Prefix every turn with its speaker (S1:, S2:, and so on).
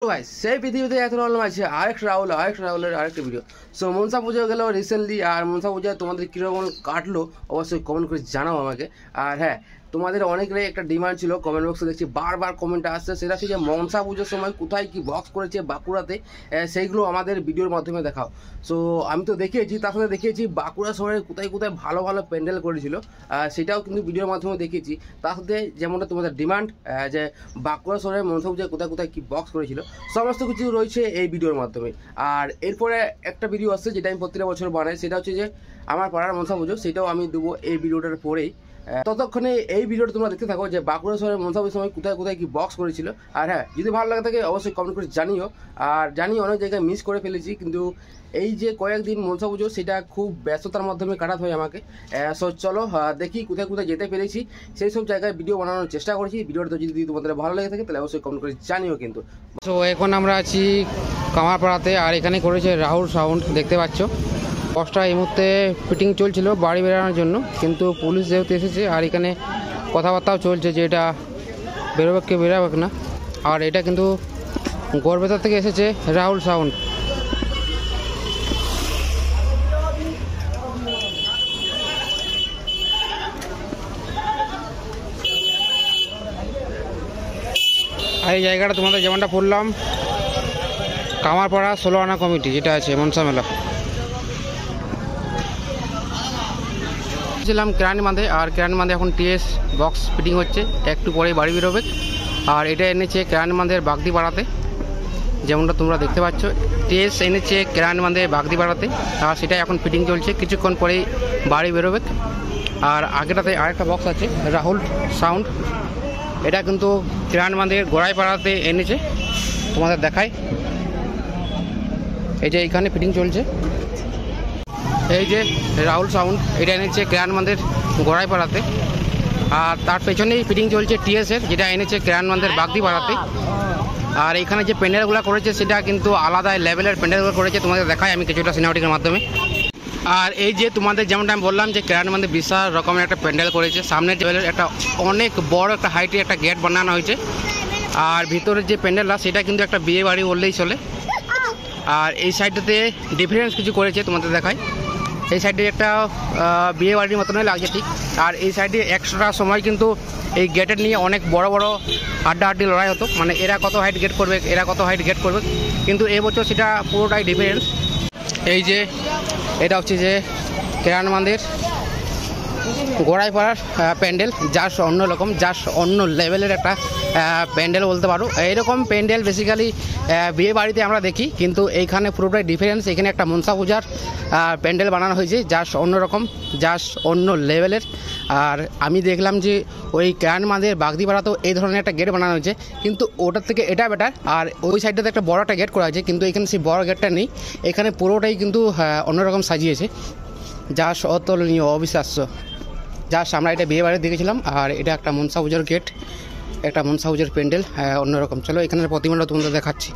S1: ভাই সেই পৃথিবীতে এত রকম আছে আরেক রাহুলের আরেকটা ভিডিও। সো মনসা পুজো গেল রিসেন্টলি, আর মনসা পুজোয় তোমাদের কীরকম কাটলো অবশ্যই কমেন্ট করে জানাও আমাকে। আর হ্যাঁ, তোমাদের অনেকেরই একটা ডিমান্ড ছিল, কমেন্ট বক্সে দেখছি বারবার কমেন্ট আসছে, সেটা হচ্ছে যে মনসা পুজোর সময় কোথায় কি বক্স করেছে বাঁকুড়াতে, সেইগুলো আমাদের ভিডিওর মাধ্যমে দেখাও। সো আমি তো দেখিয়েছি, তার সাথে দেখিয়েছি বাঁকুড়া শহরে কোথায় কোথায় ভালো ভালো প্যান্ডেল করেছিল, সেটাও কিন্তু ভিডিওর মাধ্যমে দেখিয়েছি। তার সাথে যেমনটা তোমাদের ডিমান্ড যে বাঁকুড়া শহরের মনসা পুজোয় কোথায় কোথায় কী বক্স করেছিল, সমস্ত কিছু রয়েছে এই ভিডিওর মাধ্যমে। আর এরপরে একটা ভিডিও আসছে যেটা আমি প্রত্যেক বছর বানাই, সেটা হচ্ছে যে আমার পাড়ার মনসা পুজো, সেটাও আমি দেবো এই ভিডিওটার পরেই। ততক্ষণে এই ভিডিওটা তোমরা দেখতে থাকো যে বাঁকুড়া শহরের মনসা পুজোর সময় কোথায় কোথায় কি বক্স করেছিল। আর হ্যাঁ, যদি ভালো লাগে থাকে অবশ্যই কমেন্ট করে জানিও। আর জানি অনেক জায়গায় মিস করে ফেলেছি, কিন্তু এই যে কয়েকদিন মনসা পুজো সেটা খুব ব্যস্ততার মাধ্যমে কাটাতে হয় আমাকে। সো চলো দেখি কোথায় কোথায় যেতে পেরেছি, সেই সব জায়গায় ভিডিও বানানোর চেষ্টা করেছি। ভিডিওটা যদি তোমাদের ভালো লেগে থাকে তাহলে অবশ্যই কমেন্ট করে জানিও কিন্তু। সো এখন আমরা আছি কামারপাড়াতে, আর এখানে করেছে রাহুল সাউন্ড, দেখতে পাচ্ছ। বক্সটা এই মুহূর্তে ফিটিং চলছিল বাড়ি বেরানোর জন্য, কিন্তু পুলিশ যেহেতু এসেছে আর এখানে কথাবার্তাও চলছে যে এটা বেরোবে কে বেরোবে না। আর এটা কিন্তু গড়বেতা থেকে এসেছে রাহুল সাউন্ড। আর এই জায়গাটা তোমাদের যেমনটা বললাম, কামারপাড়া 16 আনা কমিটি যেটা আছে মনসা মেলা। ছিলাম কেরানি বাঁধে, আর কেরানি বাঁধে এখন টিএস বক্স ফিটিং হচ্ছে, একটু পরেই বাড়ি বেরোবে। আর এটা এনেছে কেরানি বাঁধের বাগদি পাড়াতে, যেমনটা তোমরা দেখতে পাচ্ছ। টিএস এনেছে কেরানি বাঁধে বাগদি পাড়াতে, আর সেটা এখন ফিটিং চলছে, কিছুক্ষণ পরেই বাড়ি বেরোবে। আর আগেটাতে আরেকটা বক্স আছে রাহুল সাউন্ড, এটা কিন্তু কেরানি বাঁধের গোড়াই পাড়াতে এনেছে, তোমাদের দেখায়। এই যে এইখানে ফিটিং চলছে, এই যে রাহুল সাউন্ড, এটা এনেছে কেরানবাঁধের গোড়াই পাড়াতে। আর তার পেছনেই ফিটিং চলছে টিএসের, যেটা এনেছে কেরানবাঁধের বাগদি পাড়াতে। আর এখানে যে প্যান্ডেলগুলো করেছে সেটা কিন্তু আলাদা লেভেলের প্যান্ডেলগুলো করেছে, তোমাদের দেখায় আমি কিছুটা সিনেমাটিকের মাধ্যমে। আর এই যে তোমাদের যেমনটা আমি বললাম যে কেরানবাঁধে বিশাল রকমের একটা প্যান্ডেল করেছে, সামনের লেভেলের একটা অনেক বড় একটা হাইটের একটা গেট বানানো হয়েছে। আর ভিতরের যে প্যান্ডেলটা সেটা কিন্তু একটা বিয়ে বাড়ি বললেই চলে। আর এই সাইডটাতে ডিফারেন্স কিছু করেছে, তোমাদের দেখায়। এই সাইডে একটা বিয়ে বাড়ির মতনই লাগছে ঠিক। আর এই সাইডে এক্সট্রা সময় কিন্তু এই গেটের নিয়ে অনেক বড় বড় আড্ডাআড্ডি লড়াই হতো, মানে এরা কত হাইট গেট করবে, এরা কত হাইট গেট করবে। কিন্তু এবছর সেটা পুরোটাই ডিফারেন্স। এই যে এটা হচ্ছে যে কেরানবাঁধের গোড়াইপাড়ার প্যান্ডেল, যার অন্যরকম, যার অন্য লেভেলের একটা প্যান্ডেল বলতে পারো। এইরকম প্যান্ডেল বেসিক্যালি বিয়ে বাড়িতে আমরা দেখি, কিন্তু এইখানে পুরোটাই ডিফারেন্স। এখানে একটা মনসা পূজার প্যান্ডেল বানানো হয়েছে, যার অন্যরকম, যার অন্য লেভেলের। আর আমি দেখলাম যে ওই কেরানবাঁধের বাগদিপাড়াতেও এই ধরনের একটা গেট বানানো হয়েছে, কিন্তু ওটার থেকে এটা বেটার। আর ওই সাইডটাতে একটা বড় একটা গেট করা হয়েছে, কিন্তু এখানে সেই বড় গেটটা নেই, এখানে পুরোটাই কিন্তু অন্যরকম সাজিয়েছে, যা অতুলনীয়, অবিশ্বাস্য। জাস্ট আমরা এটা বিয়ে বাড়িতে দেখেছিলাম। আর এটা একটা মনসা পুজোর গেট, একটা মনসা পুজোর প্যান্ডেল, অন্যরকম। চলো এখানের প্রতিমাটা তোমাদের দেখাচ্ছি।